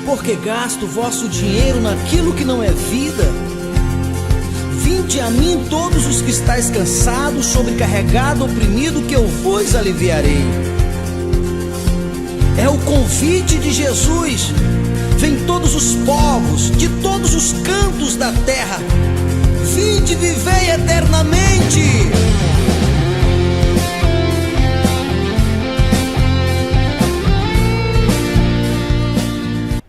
Porque gasto vosso dinheiro naquilo que não é vida? Vinde a mim todos os que estáis cansados, sobrecarregado, oprimido, que eu vos aliviarei. É o convite de Jesus. Vem todos os povos, de todos os cantos da terra. Vinde, vivei eternamente.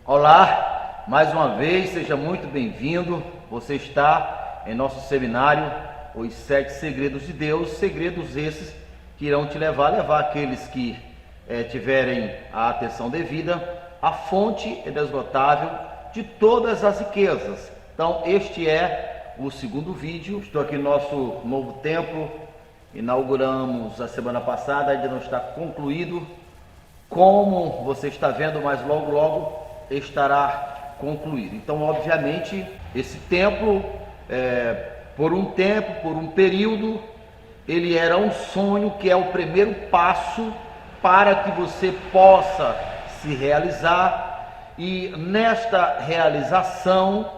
Olá, mais uma vez, seja muito bem-vindo. Você está em nosso seminário, Os 7 Segredos de Deus, segredos esses que irão te levar aqueles que tiverem a atenção devida, a fonte inesgotável de todas as riquezas. Então, este é o segundo vídeo. Estou aqui no nosso novo templo, inauguramos a semana passada, ainda não está concluído. Como você está vendo, mas logo estará concluído. Então, obviamente, esse templo, por um tempo, por um período, ele era um sonho que é o primeiro passo para que você possa se realizar, e nesta realização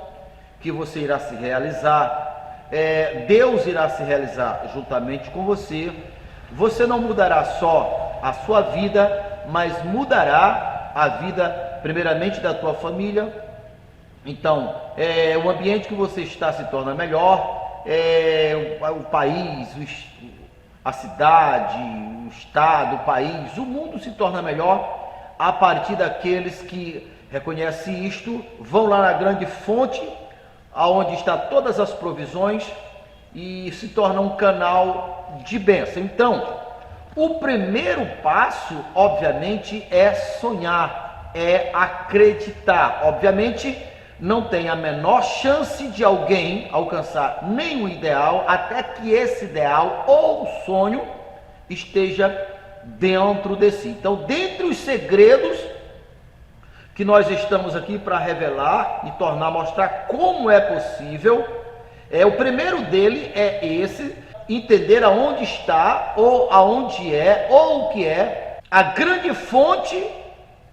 que você irá se realizar, Deus irá se realizar juntamente com você. Você não mudará só a sua vida, mas mudará a vida primeiramente da tua família. Então, o ambiente que você está se torna melhor, o país, a cidade, o estado, o país, o mundo se torna melhor a partir daqueles que reconhecem isto, vão lá na grande fonte, aonde está todas as provisões, e se torna um canal de bênção. Então, o primeiro passo, obviamente, é sonhar, é acreditar. Obviamente, não tem a menor chance de alguém alcançar nenhum ideal até que esse ideal ou sonho esteja dentro de si. Então, dentre os segredos que nós estamos aqui para revelar e mostrar como é possível, o primeiro dele é esse: entender aonde está, ou aonde é, ou o que é a grande fonte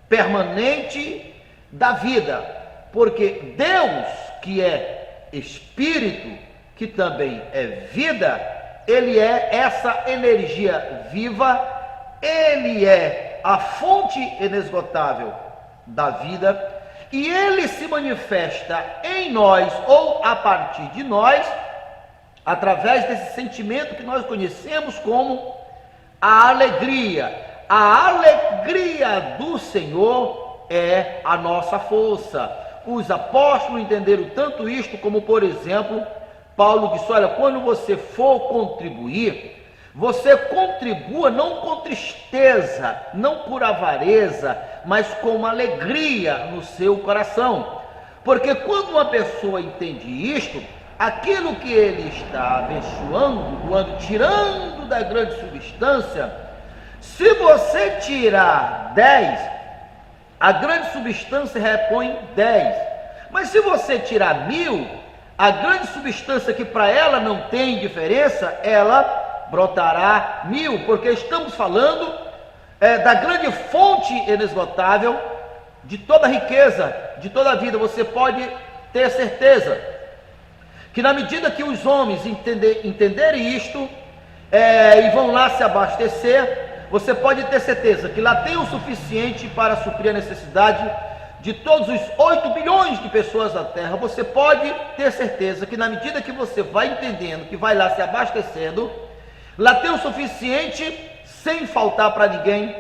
permanente da vida. Porque Deus, que é Espírito, que também é vida, Ele é essa energia viva, Ele é a fonte inesgotável da vida, e Ele se manifesta em nós, ou a partir de nós, através desse sentimento que nós conhecemos como a alegria. A alegria do Senhor é a nossa força. Os apóstolos entenderam tanto isto, como, por exemplo, Paulo disse: olha, quando você for contribuir, você contribua não com tristeza, não por avareza, mas com alegria no seu coração. Porque quando uma pessoa entende isto, aquilo que ele está abençoando, tirando da grande substância, se você tirar 10, a grande substância repõe 10. Mas se você tirar 1000, a grande substância, que para ela não tem diferença, ela brotará 1000, porque estamos falando da grande fonte inesgotável de toda riqueza, de toda a vida. Você pode ter certeza que na medida que os homens entenderem isto, e vão lá se abastecer, você pode ter certeza que lá tem o suficiente para suprir a necessidade de todos os 8 bilhões de pessoas da Terra. Você pode ter certeza que na medida que você vai entendendo, que vai lá se abastecendo, lá tem o suficiente sem faltar para ninguém.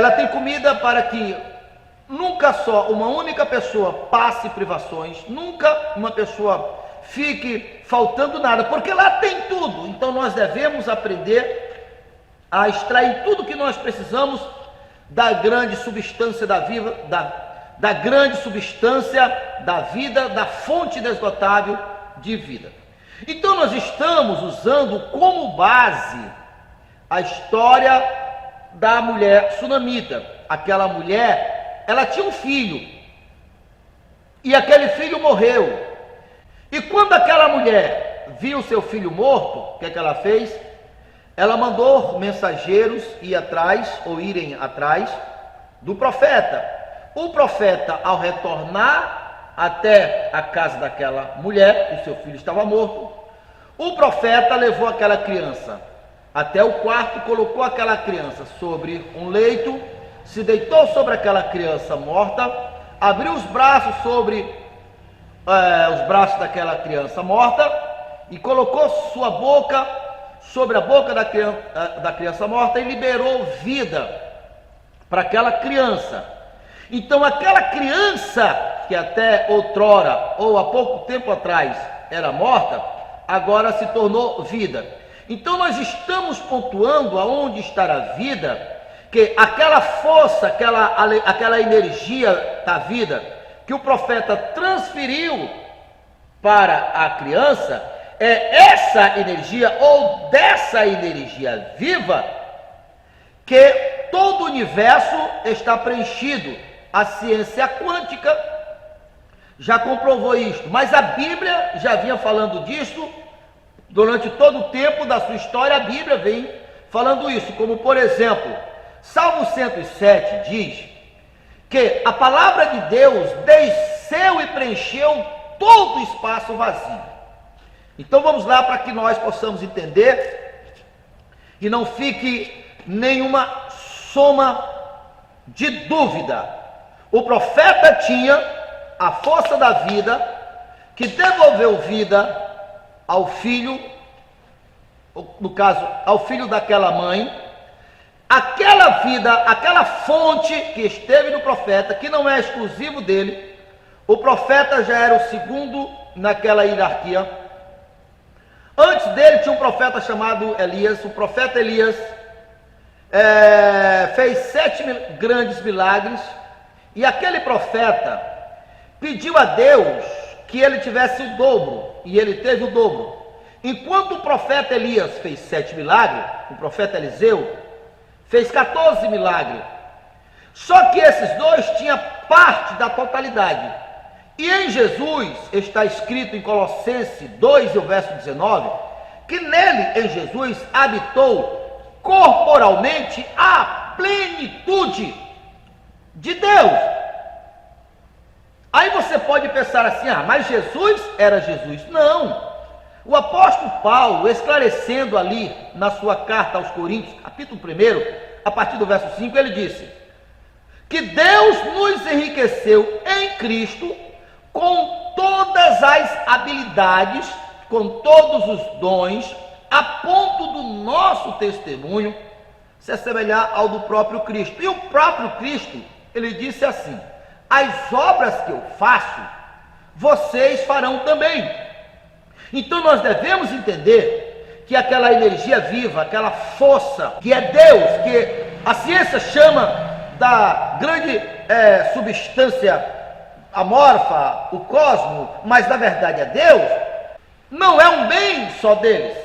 Lá tem comida para que nunca só uma única pessoa passe privações, nunca uma pessoa fique faltando nada, porque lá tem tudo. Então nós devemos aprender a extrair tudo que nós precisamos da grande substância da grande substância da vida, da fonte inesgotável de vida. Então nós estamos usando como base a história da mulher sunamita. Aquela mulher, ela tinha um filho, e aquele filho morreu. E quando aquela mulher viu seu filho morto, o que é que ela fez? Ela mandou mensageiros irem atrás do profeta, O profeta, ao retornar até a casa daquela mulher, que seu filho estava morto, o profeta levou aquela criança até o quarto, colocou aquela criança sobre um leito, se deitou sobre aquela criança morta, abriu os braços sobre os braços daquela criança morta e colocou sua boca sobre a boca da criança morta e liberou vida para aquela criança. Então aquela criança que até outrora ou há pouco tempo atrás era morta, agora se tornou vida. Então nós estamos pontuando aonde está a vida, que aquela força, aquela energia da vida que o profeta transferiu para a criança, é essa energia ou dessa energia viva que todo o universo está preenchido. A ciência quântica já comprovou isso, mas a Bíblia já vinha falando disso durante todo o tempo da sua história. A Bíblia vem falando isso, como por exemplo, Salmo 107 diz que a palavra de Deus desceu e preencheu todo o espaço vazio. Então vamos lá para que nós possamos entender e não fique nenhuma soma de dúvida. O profeta tinha a força da vida que devolveu vida ao filho, no caso, ao filho daquela mãe. Aquela vida, aquela fonte que esteve no profeta, que não é exclusivo dele. O profeta já era o segundo naquela hierarquia. Antes dele tinha um profeta chamado Elias. O profeta Elias fez 7 grandes milagres. E aquele profeta pediu a Deus que ele tivesse o dobro, e ele teve o dobro. Enquanto o profeta Elias fez 7 milagres, o profeta Eliseu fez 14 milagres. Só que esses dois tinham parte da totalidade. E em Jesus está escrito em Colossenses 2, e o verso 19, que nele, em Jesus, habitou corporalmente a plenitude de Deus. Aí você pode pensar assim, mas Jesus era Jesus. Não. O apóstolo Paulo, esclarecendo ali na sua carta aos Coríntios, capítulo 1, a partir do verso 5, ele disse que Deus nos enriqueceu em Cristo com todas as habilidades, com todos os dons, a ponto do nosso testemunho se assemelhar ao do próprio Cristo. E o próprio Cristo, ele disse assim: as obras que eu faço, vocês farão também. Então nós devemos entender que aquela energia viva, aquela força que é Deus, que a ciência chama da grande substância amorfa, o cosmos, mas na verdade é Deus, não é um bem só deles.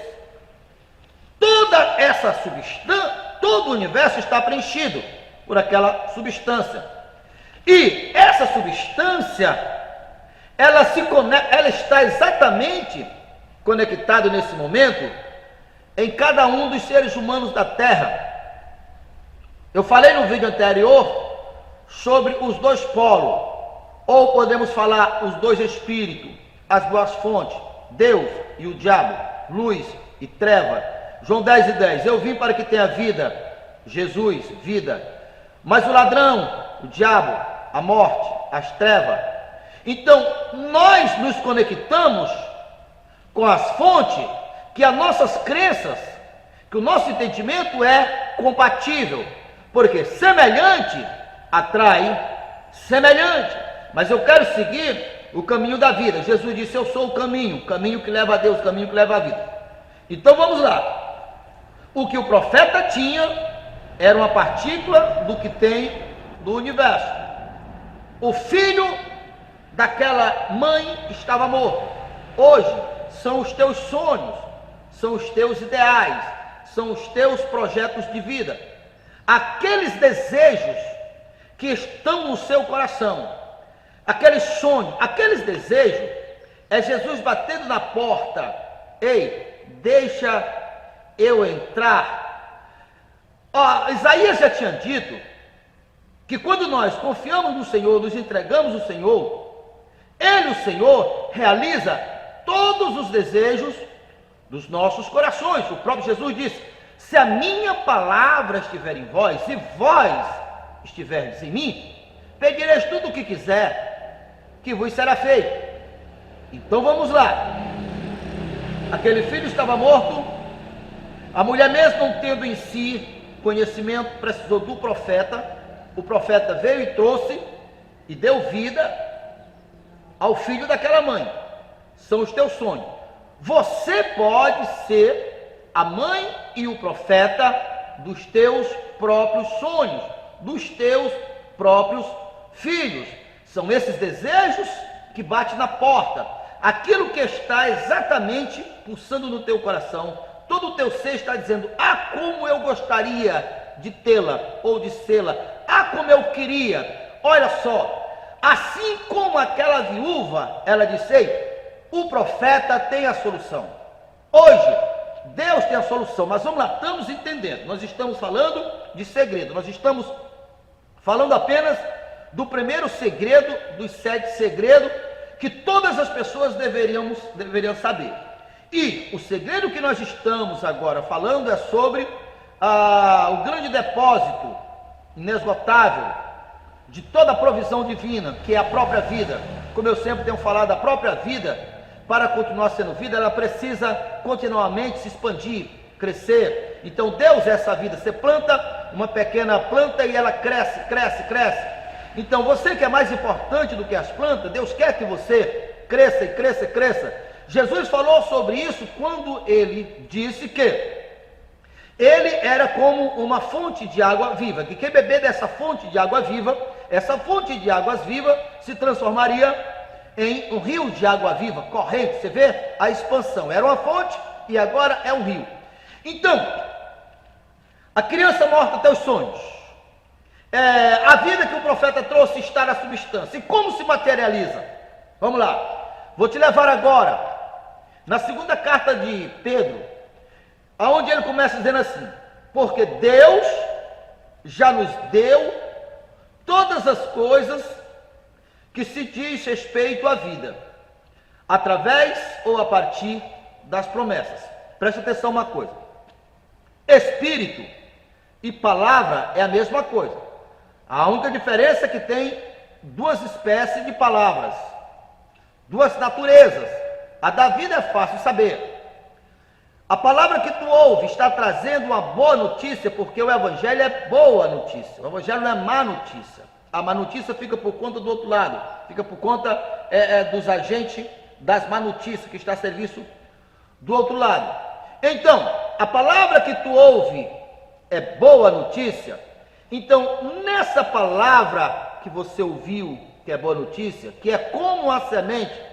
Toda essa substância, todo o universo está preenchido por aquela substância. E essa substância, ela está exatamente conectada nesse momento em cada um dos seres humanos da Terra. Eu falei no vídeo anterior sobre os dois polos, ou podemos falar os dois espíritos, as duas fontes, Deus e o diabo, luz e treva. João 10:10, eu vim para que tenha vida, Jesus, vida, mas o ladrão, o diabo, a morte, as trevas. Então nós nos conectamos com as fontes, que as nossas crenças, que o nosso entendimento é compatível, porque semelhante atrai semelhante. Mas eu quero seguir o caminho da vida. Jesus disse: eu sou o caminho que leva a Deus, o caminho que leva a vida. Então vamos lá. O que o profeta tinha era uma partícula do que tem do universo. O filho daquela mãe estava morto. Hoje são os teus sonhos, são os teus ideais, são os teus projetos de vida, aqueles desejos que estão no seu coração, aqueles sonhos, aqueles desejos, é Jesus batendo na porta: ei, deixa eu entrar. Isaías já tinha dito que quando nós confiamos no Senhor, nos entregamos ao Senhor, Ele, o Senhor, realiza todos os desejos dos nossos corações. O próprio Jesus disse: se a minha palavra estiver em vós, se vós estiverdes em mim, pedireis tudo o que quiser, que vos será feito. Então vamos lá. Aquele filho estava morto, a mulher, mesmo não tendo em si conhecimento, precisou do profeta. O profeta veio e trouxe e deu vida ao filho daquela mãe. São os teus sonhos. Você pode ser a mãe e o profeta dos teus próprios sonhos, dos teus próprios filhos. São esses desejos que batem na porta, aquilo que está exatamente pulsando no teu coração. Todo o teu ser está dizendo: ah, como eu gostaria de tê-la ou de sê-la, ah, como eu queria. Olha só, assim como aquela viúva, ela disse: ei, o profeta tem a solução. Hoje, Deus tem a solução, mas vamos lá, estamos entendendo, nós estamos falando de segredo, nós estamos falando apenas do primeiro segredo, dos 7 segredos, que todas as pessoas deveriam saber. E o segredo que nós estamos agora falando é sobre o grande depósito inesgotável de toda a provisão divina, que é a própria vida. Como eu sempre tenho falado, a própria vida, para continuar sendo vida, ela precisa continuamente se expandir, crescer. Então Deus é essa vida. Você planta uma pequena planta e ela cresce, cresce, cresce. Então você, que é mais importante do que as plantas, Deus quer que você cresça e cresça e cresça. Jesus falou sobre isso quando ele disse que ele era como uma fonte de água viva, que quem beber dessa fonte de água viva, essa fonte de águas vivas se transformaria em um rio de água viva, corrente. Você vê a expansão, era uma fonte e agora é um rio. Então, a criança morta, teus sonhos, a vida que o profeta trouxe está na substância. E como se materializa? Vamos lá, vou te levar agora na segunda carta de Pedro, aonde ele começa dizendo assim: porque Deus já nos deu todas as coisas que se diz respeito à vida, através ou a partir das promessas. Preste atenção uma coisa: espírito e palavra é a mesma coisa. A única diferença é que tem duas espécies de palavras, duas naturezas. A da vida é fácil saber. A palavra que tu ouve está trazendo uma boa notícia, porque o evangelho é boa notícia. O evangelho não é má notícia. A má notícia fica por conta do outro lado, fica por conta dos agentes das má notícias, que está a serviço do outro lado. Então, a palavra que tu ouve é boa notícia. Então, nessa palavra que você ouviu, que é boa notícia, que é como uma semente,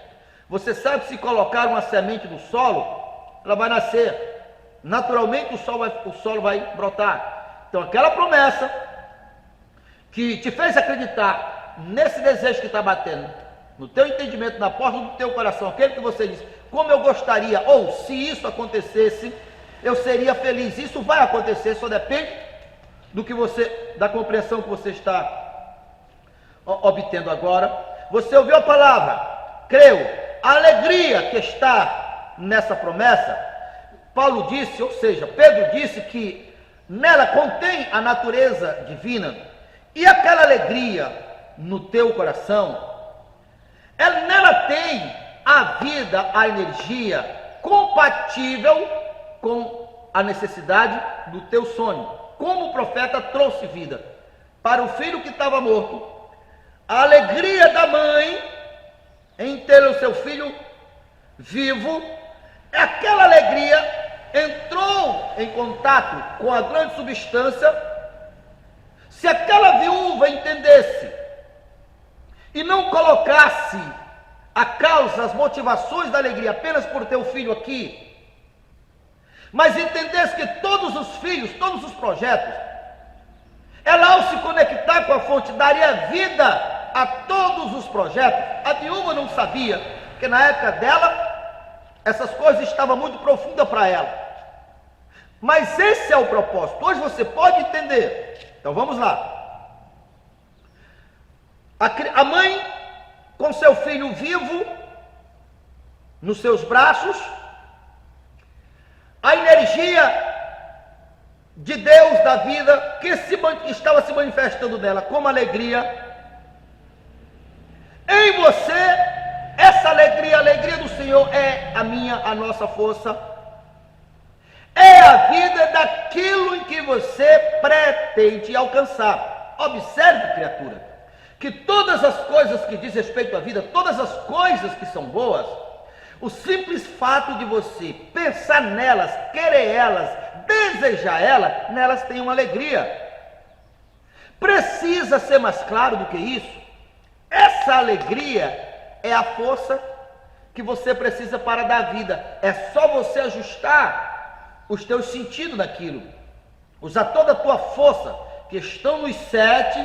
você sabe que se colocar uma semente no solo, ela vai nascer. Naturalmente o solo vai brotar. Então, aquela promessa que te fez acreditar nesse desejo que está batendo no teu entendimento, na porta do teu coração, aquele que você diz: como eu gostaria, ou se isso acontecesse, eu seria feliz. Isso vai acontecer, só depende da compreensão que você está obtendo agora. Você ouviu a palavra, creu, a alegria que está nessa promessa. Paulo disse, ou seja, Pedro disse que nela contém a natureza divina. E aquela alegria no teu coração, nela tem a vida, a energia compatível com a necessidade do teu sonho. Como o profeta trouxe vida para o filho que estava morto, a alegria da mãe em ter o seu filho vivo, aquela alegria entrou em contato com a grande substância. Se aquela viúva entendesse e não colocasse a causa, as motivações da alegria apenas por ter o filho aqui, mas entendesse que todos os filhos, todos os projetos, ela, ao se conectar com a fonte, daria vida a todos os projetos. A viúva não sabia, porque na época dela essas coisas estavam muito profundas para ela. Mas esse é o propósito. Hoje você pode entender. Então vamos lá. A mãe com seu filho vivo nos seus braços, a energia de Deus da vida que estava se manifestando nela como alegria. Em você, essa alegria, a alegria do Senhor é a minha, a nossa força. É a vida daquilo em que você pretende alcançar. Observe, criatura, que todas as coisas que diz respeito à vida, todas as coisas que são boas, o simples fato de você pensar nelas, querer elas, desejar elas, nelas tem uma alegria. Precisa ser mais claro do que isso. Essa alegria é a força que você precisa para dar vida. É só você ajustar os teus sentidos naquilo, usar toda a tua força, que estão nos sete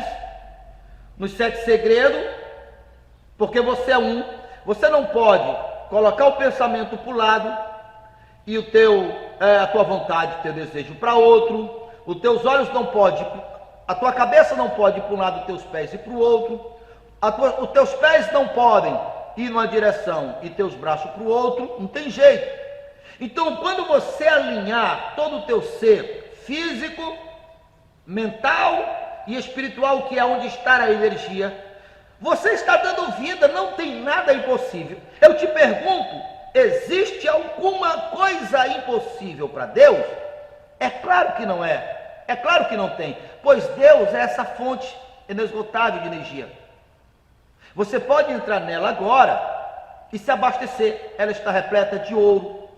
segredos, porque você é um. Você não pode colocar o pensamento para o lado e a tua vontade, o teu desejo para outro. Os teus olhos não podem, a tua cabeça não pode ir para um lado, os teus pés ir para o outro. Os teus pés não podem ir numa direção e teus braços para o outro. Não tem jeito. Então, quando você alinhar todo o teu ser físico, mental e espiritual, que é onde está a energia, você está dando vida. Não tem nada impossível. Eu te pergunto, existe alguma coisa impossível para Deus? É claro que não é. É claro que não tem, pois Deus é essa fonte inesgotável de energia. Você pode entrar nela agora e se abastecer. Ela está repleta de ouro,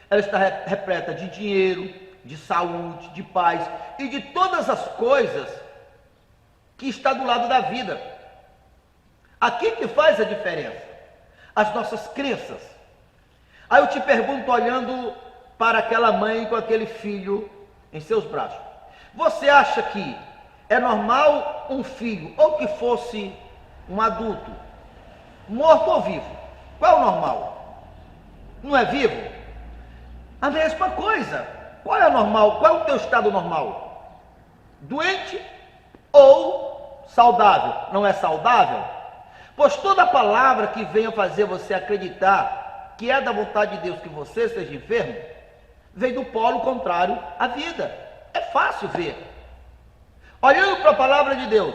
ela está repleta de dinheiro, de saúde, de paz e de todas as coisas que está do lado da vida. Aqui que faz a diferença, as nossas crenças. Aí eu te pergunto, olhando para aquela mãe com aquele filho em seus braços, você acha que é normal um filho, ou que fosse um adulto, morto ou vivo? Qual é o normal? Não é vivo? A mesma coisa. Qual é o normal? Qual é o teu estado normal? Doente ou saudável? Não é saudável? Pois toda palavra que venha fazer você acreditar que é da vontade de Deus que você seja enfermo, vem do polo contrário à vida. É fácil ver. Olhando para a palavra de Deus,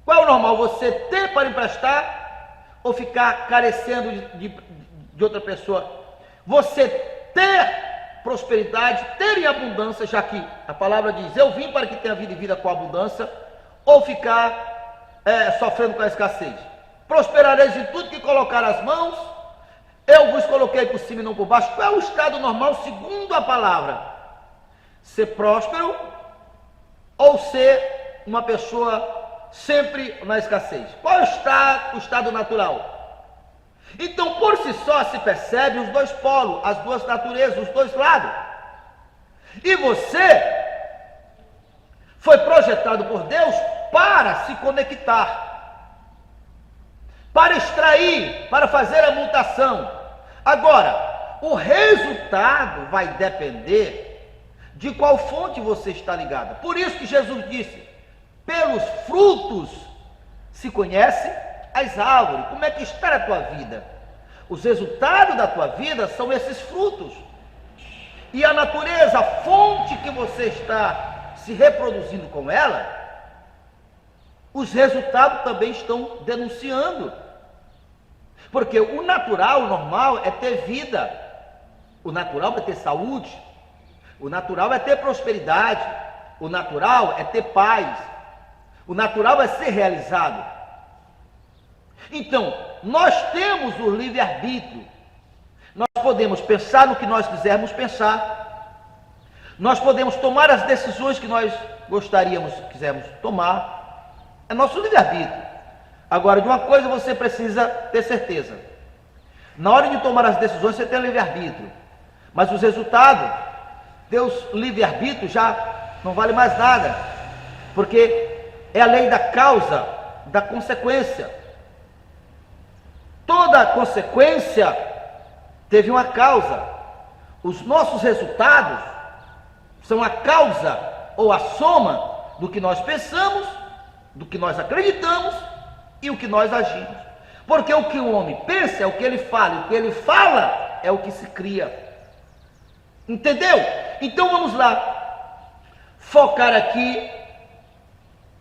qual é o normal? Você ter para emprestar ou ficar carecendo de outra pessoa? Você ter prosperidade, ter em abundância, já que a palavra diz, eu vim para que tenha vida e vida com abundância, ou ficar sofrendo com a escassez? Prosperareis em tudo que colocar as mãos, eu vos coloquei por cima e não por baixo. Qual é o estado normal segundo a palavra? Ser próspero ou ser uma pessoa sempre na escassez? Qual está o estado natural? Então, por si só se percebe os dois polos, as duas naturezas, os dois lados. E você foi projetado por Deus para se conectar, para extrair, para fazer a mutação. Agora, o resultado vai depender de qual fonte você está ligado. Por isso que Jesus disse, pelos frutos se conhece as árvores. Como é que está a tua vida? Os resultados da tua vida são esses frutos. E a natureza, a fonte que você está se reproduzindo com ela, os resultados também estão denunciando. Porque o natural, o normal é ter vida. O natural é ter saúde. O natural é ter prosperidade. O natural é ter paz. O natural é ser realizado. Então, nós temos o livre-arbítrio. Nós podemos pensar no que nós quisermos pensar. Nós podemos tomar as decisões que nós quisermos tomar. É nosso livre-arbítrio. Agora, de uma coisa você precisa ter certeza. Na hora de tomar as decisões, você tem livre-arbítrio. Mas os resultados, Deus livre-arbítrio já não vale mais nada. Porque é a lei da causa, da consequência. Toda consequência teve uma causa. Os nossos resultados são a causa ou a soma do que nós pensamos, do que nós acreditamos e o que nós agimos. Porque o que o homem pensa é o que ele fala, e o que ele fala é o que se cria. Entendeu? Então vamos lá, focar aqui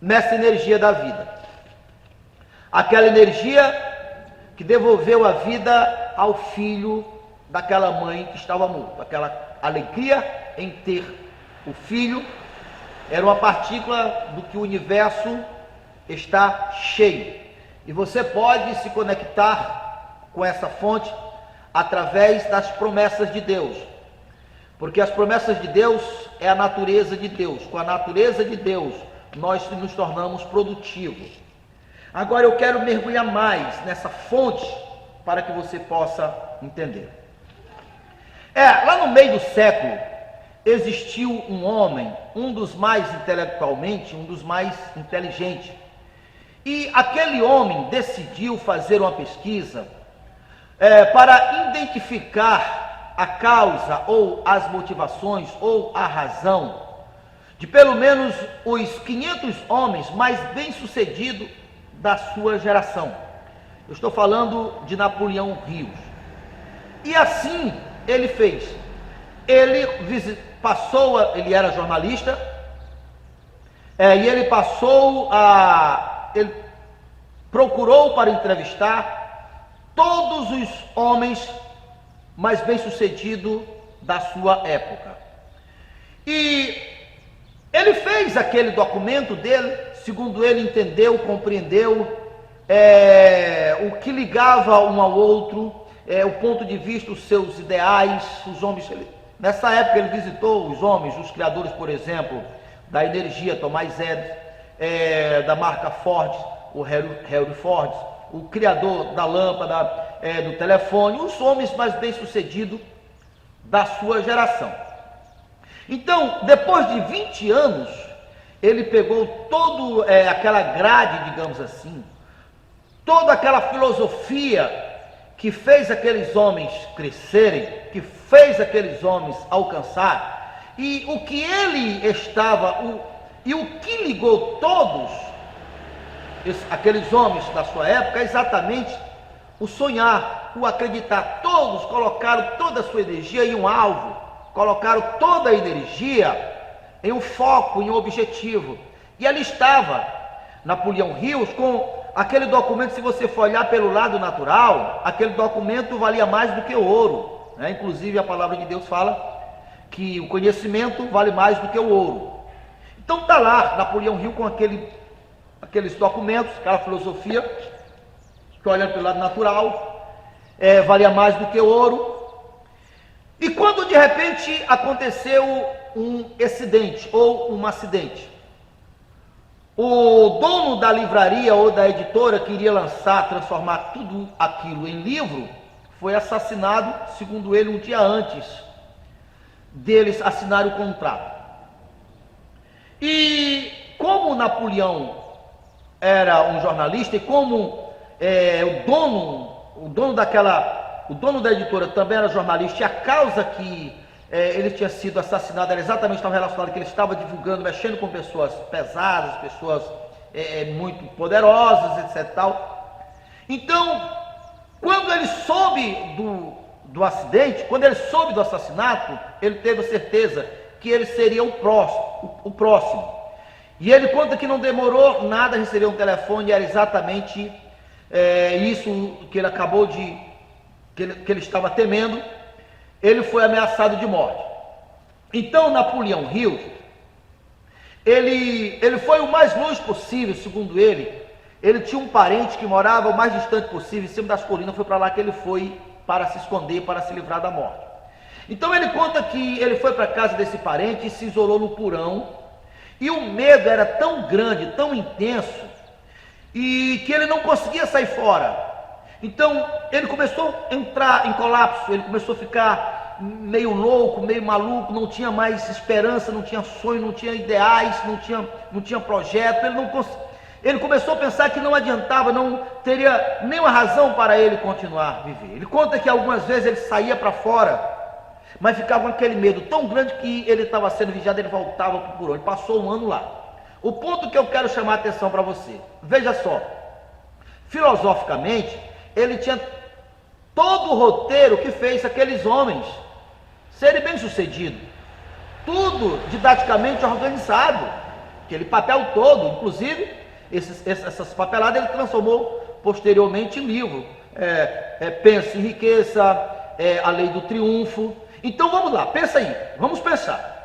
nessa energia da vida. Aquela energia que devolveu a vida ao filho daquela mãe que estava morto. Aquela alegria em ter o filho era uma partícula do que o universo está cheio. E você pode se conectar com essa fonte através das promessas de Deus. Porque as promessas de Deus é a natureza de Deus. Com a natureza de Deus, nós nos tornamos produtivos. Agora eu quero mergulhar mais nessa fonte para que você possa entender. Lá no meio do século, existiu um homem, um dos mais intelectualmente, um dos mais inteligentes. E aquele homem decidiu fazer uma pesquisa para identificar a causa ou as motivações ou a razão de pelo menos os 500 homens mais bem-sucedidos da sua geração. Eu estou falando de Napoleão Hill. E assim ele fez. Ele era jornalista, e ele ele procurou para entrevistar todos os homens mais bem-sucedidos da sua época. E ele fez aquele documento dele, segundo ele entendeu, compreendeu o que ligava um ao outro, o ponto de vista, os seus ideais, os homens. Nessa época ele visitou os homens, os criadores, por exemplo, da energia, Thomas Edison, da marca Ford, o Henry Ford, o criador da lâmpada, do telefone, os homens mais bem-sucedidos da sua geração. Então, depois de 20 anos, ele pegou toda aquela grade, digamos assim, toda aquela filosofia que fez aqueles homens crescerem, que fez aqueles homens alcançar, e o que ele e o que ligou todos aqueles homens da sua época é exatamente o sonhar, o acreditar. Todos colocaram toda a sua energia em um alvo, colocaram toda a energia em um foco, em um objetivo. E ali estava Napoleão Hill com aquele documento. Se você for olhar pelo lado natural, aquele documento valia mais do que o ouro, né? Inclusive a palavra de Deus fala que o conhecimento vale mais do que o ouro. Então está lá Napoleão Hill com aqueles documentos, aquela filosofia, que olhando pelo lado natural, valia mais do que o ouro. E quando de repente aconteceu um acidente, o dono da livraria ou da editora que iria transformar tudo aquilo em livro, foi assassinado, segundo ele, um dia antes deles assinarem o contrato. E como Napoleão era um jornalista, e como o dono da editora também era jornalista, e a causa que ele tinha sido assassinado era exatamente, estava relacionado que ele estava divulgando, mexendo com pessoas pesadas, pessoas muito poderosas, etc. Tal. Então, quando ele soube do acidente, quando ele soube do assassinato, ele teve a certeza que ele seria o próximo. E ele conta que não demorou nada a receber um telefone, e era exatamente isso que ele acabou que ele estava temendo. Ele foi ameaçado de morte. Então Napoleão Hill, ele foi o mais longe possível, segundo ele. Ele tinha um parente que morava o mais distante possível, em cima das colinas. Foi para lá que ele foi para se esconder, para se livrar da morte. Então ele conta que ele foi para a casa desse parente e se isolou no porão. E o medo era tão grande, tão intenso, e que ele não conseguia sair fora. Então ele começou a entrar em colapso, ele começou a ficar meio louco, meio maluco, não tinha mais esperança, não tinha sonho, não tinha ideais, não tinha projeto. Ele começou a pensar que não adiantava, não teria nenhuma razão para ele continuar a viver. Ele conta que algumas vezes ele saía para fora, mas ficava com aquele medo tão grande que ele estava sendo vigiado, ele voltava para o porão. Ele passou um ano lá. O ponto que eu quero chamar a atenção para você, veja só, filosoficamente, ele tinha todo o roteiro que fez aqueles homens serem bem-sucedidos. Tudo didaticamente organizado, aquele papel todo, inclusive essas papeladas ele transformou posteriormente em livro. Pensa em Riqueza, a Lei do Triunfo. Então vamos lá, pensa aí, vamos pensar.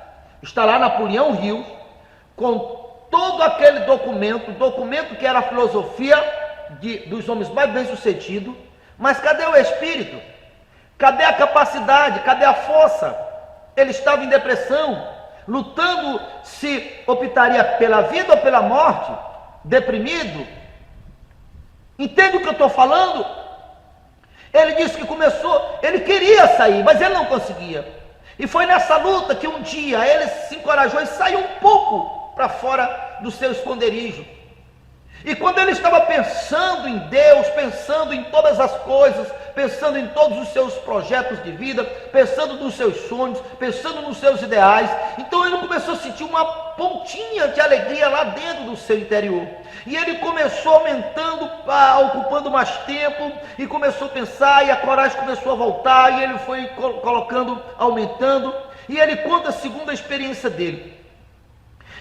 Está lá Napoleão Hill com todo aquele documento que era a filosofia dos homens mais bem-sucedidos, mas cadê o espírito? Cadê a capacidade? Cadê a força? Ele estava em depressão, lutando se optaria pela vida ou pela morte, deprimido. Entende o que eu estou falando? Ele disse que começou, ele queria sair, mas ele não conseguia. E foi nessa luta que um dia ele se encorajou e saiu um pouco para fora do seu esconderijo. E quando ele estava pensando em Deus, pensando em todas as coisas, pensando em todos os seus projetos de vida, pensando nos seus sonhos, pensando nos seus ideais, então ele começou a sentir uma pontinha de alegria lá dentro do seu interior. E ele começou aumentando, ocupando mais tempo, e começou a pensar, e a coragem começou a voltar, e ele foi colocando, aumentando. E ele conta, segundo a experiência dele,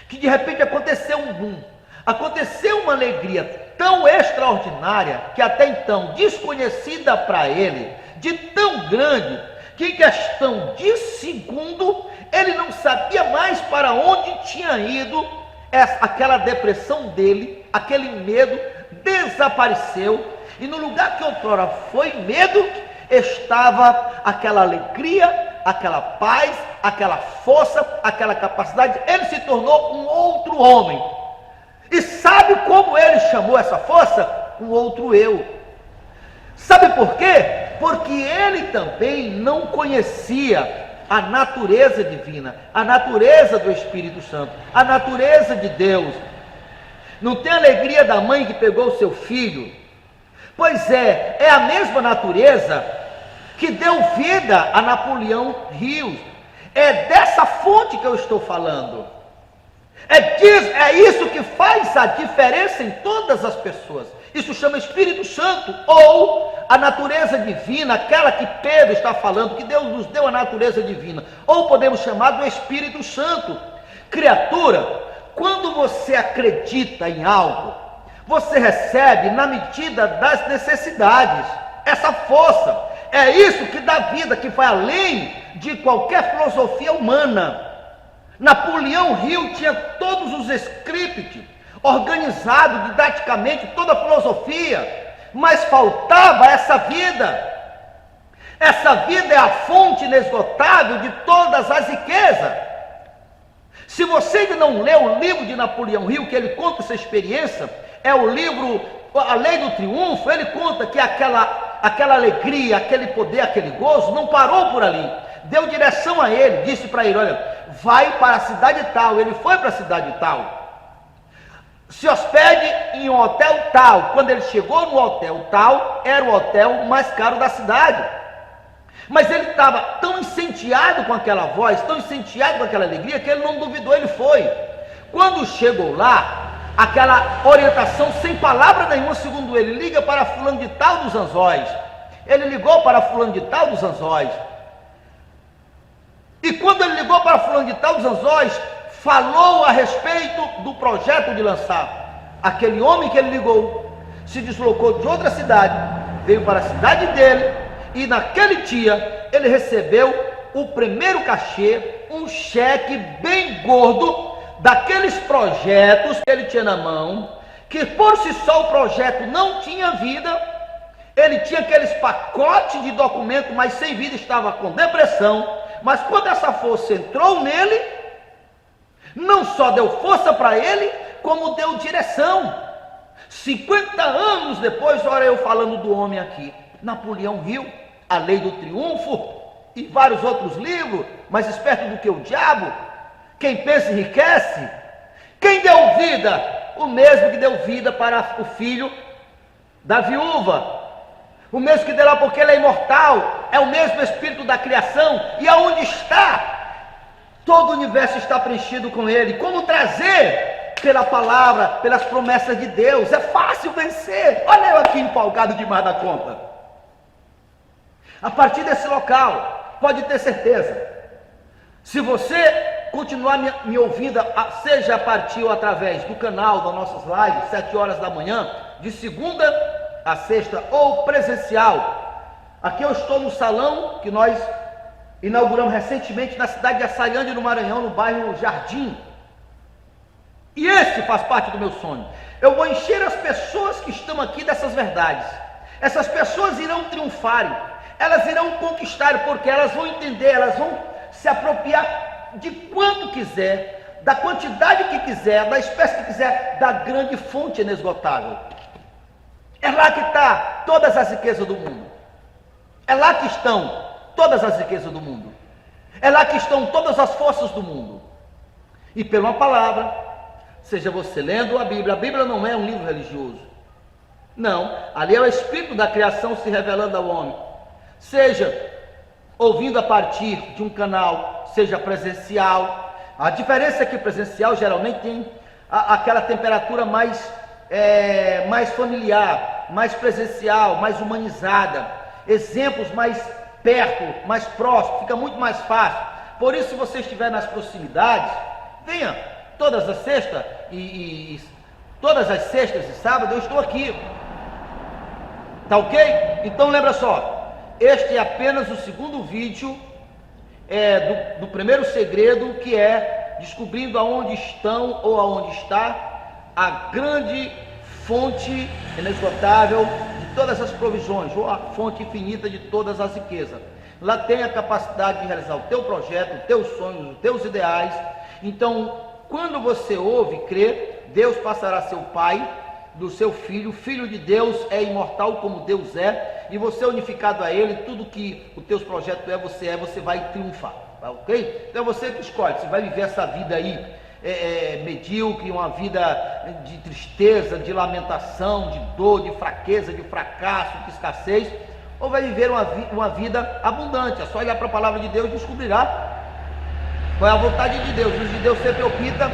que de repente aconteceu um boom. Aconteceu uma alegria tão extraordinária, que até então desconhecida para ele, de tão grande, que em questão de segundo, ele não sabia mais para onde tinha ido. Aquela depressão dele, aquele medo, desapareceu, e no lugar que outrora foi medo, estava aquela alegria, aquela paz, aquela força, aquela capacidade. Ele se tornou um outro homem. E sabe como ele chamou essa força? Um outro eu. Sabe por quê? Porque ele também não conhecia a natureza divina, a natureza do Espírito Santo, a natureza de Deus. Não tem alegria da mãe que pegou o seu filho? Pois é a mesma natureza que deu vida a Napoleão Hill. É dessa fonte que eu estou falando. É isso que faz a diferença em todas as pessoas. Isso chama Espírito Santo, ou a natureza divina, aquela que Pedro está falando, que Deus nos deu a natureza divina, ou podemos chamar do Espírito Santo. Criatura, quando você acredita em algo, você recebe na medida das necessidades, essa força. É isso que dá vida, que vai além de qualquer filosofia humana. Napoleão Hill tinha todos os scripts organizados didaticamente, toda a filosofia, mas faltava essa vida. Essa vida é a fonte inesgotável de todas as riquezas. Se você ainda não leu o livro de Napoleão Hill, que ele conta essa experiência, é o livro A Lei do Triunfo. Ele conta que aquela alegria, aquele poder, aquele gozo não parou por ali. Deu direção a ele, disse para ele: olha, vai para a cidade tal. Ele foi para a cidade tal, se hospede em um hotel tal. Quando ele chegou no hotel tal, era o hotel mais caro da cidade, mas ele estava tão incendiado com aquela voz, tão incendiado com aquela alegria, que ele não duvidou, ele foi. Quando chegou lá, aquela orientação sem palavra nenhuma, segundo ele: liga para fulano de tal dos Anzóis. Ele ligou para fulano de tal dos Anzóis. E quando ele ligou para fulano de tal dos Anzóis, falou a respeito do projeto de lançar. Aquele homem que ele ligou se deslocou de outra cidade, veio para a cidade dele, e naquele dia ele recebeu o primeiro cachê, um cheque bem gordo, daqueles projetos que ele tinha na mão, que por si só o projeto não tinha vida. Ele tinha aqueles pacotes de documento, mas sem vida, estava com depressão. Mas quando essa força entrou nele, não só deu força para ele, como deu direção. 50 anos depois, olha eu falando do homem aqui, Napoleão Hill, A Lei do Triunfo e vários outros livros, mais esperto do que o diabo. Quem pensa enriquece. Quem deu vida? O mesmo que deu vida para o filho da viúva. O mesmo que deu lá, porque ele é imortal. É o mesmo Espírito da criação. E aonde está? Todo o universo está preenchido com ele. Como trazer pela palavra, pelas promessas de Deus. É fácil vencer. Olha eu aqui empolgado demais da conta. A partir desse local, pode ter certeza, se você continuar me ouvindo, seja a partir ou através do canal das nossas lives, 7 horas da manhã, de segunda a sexta, ou presencial, aqui eu estou no salão que nós inauguramos recentemente na cidade de Açaiande, no Maranhão, no bairro Jardim. E esse faz parte do meu sonho. Eu vou encher as pessoas que estão aqui dessas verdades. Essas pessoas irão triunfar, elas irão conquistar, porque elas vão entender, elas vão se apropriar de quanto quiser, da quantidade que quiser, da espécie que quiser, da grande fonte inesgotável. É lá que está todas as riquezas do mundo. É lá que estão todas as riquezas do mundo. É lá que estão todas as forças do mundo. E pela uma palavra, seja você lendo a Bíblia não é um livro religioso. Não, ali é o Espírito da criação se revelando ao homem. Seja ouvindo a partir de um canal, seja presencial. A diferença é que presencial geralmente tem aquela temperatura mais familiar, mais presencial, mais humanizada, exemplos mais perto, mais próximo, fica muito mais fácil. Por isso, se você estiver nas proximidades, venha todas as sextas todas as sextas e sábados eu estou aqui. Tá ok? Então lembra só, este é apenas o segundo vídeo do primeiro segredo, que é descobrindo aonde estão ou aonde está a grande fonte inesgotável de todas as provisões, ou a fonte infinita de todas as riquezas. Lá tem a capacidade de realizar o teu projeto, os teus sonhos, os teus ideais. Então, quando você ouve e crê, Deus passará a ser o Pai do seu Filho. O Filho de Deus é imortal como Deus é, e você unificado a Ele, tudo que os teus projetos você vai triunfar, tá ok? Então é você que escolhe, você vai viver essa vida aí medíocre, uma vida de tristeza, de lamentação, de dor, de fraqueza, de fracasso, de escassez, ou vai viver uma vida abundante. É só olhar para a palavra de Deus e descobrirá qual é a vontade de Deus. Os de Deus sempre optam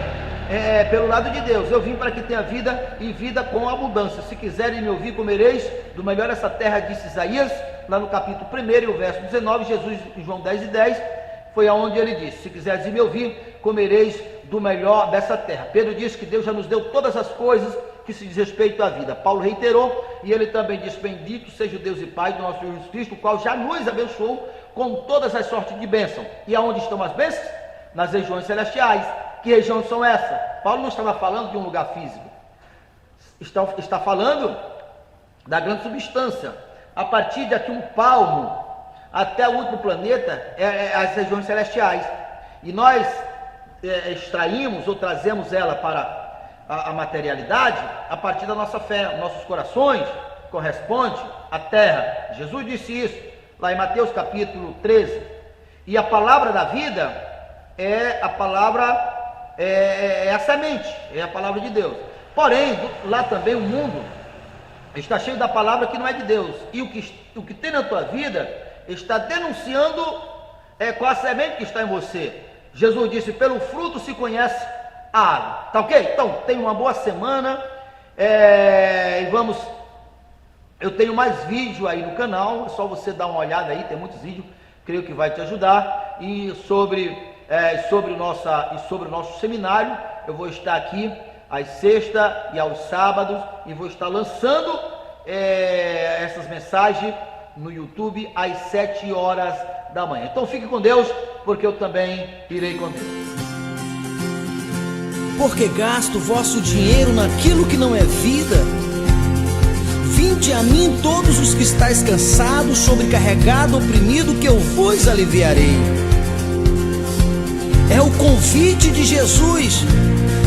pelo lado de Deus. Eu vim para que tenha vida e vida com abundância. Se quiserem me ouvir, comereis do melhor dessa terra, disse Isaías, lá no capítulo 1 e o verso 19, Jesus em João 10:10, foi aonde ele disse: se quiseres me ouvir, comereis do melhor dessa terra. Pedro disse que Deus já nos deu todas as coisas que se diz respeito à vida. Paulo reiterou, e ele também disse: bendito seja o Deus e Pai do nosso Senhor Jesus Cristo, o qual já nos abençoou com todas as sortes de bênção. E aonde estão as bênçãos? Nas regiões celestiais. Que regiões são essas? Paulo não estava falando de um lugar físico, está falando da grande substância. A partir de aqui um palmo até o último planeta as regiões celestiais, e nós extraímos ou trazemos ela para a materialidade a partir da nossa fé. Nossos corações correspondem à terra. Jesus disse isso lá em Mateus capítulo 13. E a palavra da vida é a palavra, é a semente, é a palavra de Deus. Porém, lá também o mundo está cheio da palavra que não é de Deus, e o que tem na tua vida está denunciando qual a semente que está em você. Jesus disse: pelo fruto se conhece a árvore. Tá ok? Então, tenha uma boa semana, e vamos, eu tenho mais vídeo aí no canal, é só você dar uma olhada aí, tem muitos vídeos, creio que vai te ajudar. E sobre o nosso seminário, eu vou estar aqui às sextas e aos sábados, e vou estar lançando essas mensagens no YouTube às 7 horas da manhã. Então fique com Deus, porque eu também irei com Deus. Porque gasto vosso dinheiro naquilo que não é vida? Vinde a mim todos os que estáis cansados, sobrecarregado, oprimido, que eu vos aliviarei. É o convite de Jesus.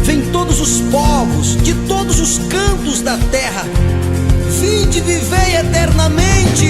Vem todos os povos, de todos os cantos da terra. Vinde, vivei eternamente.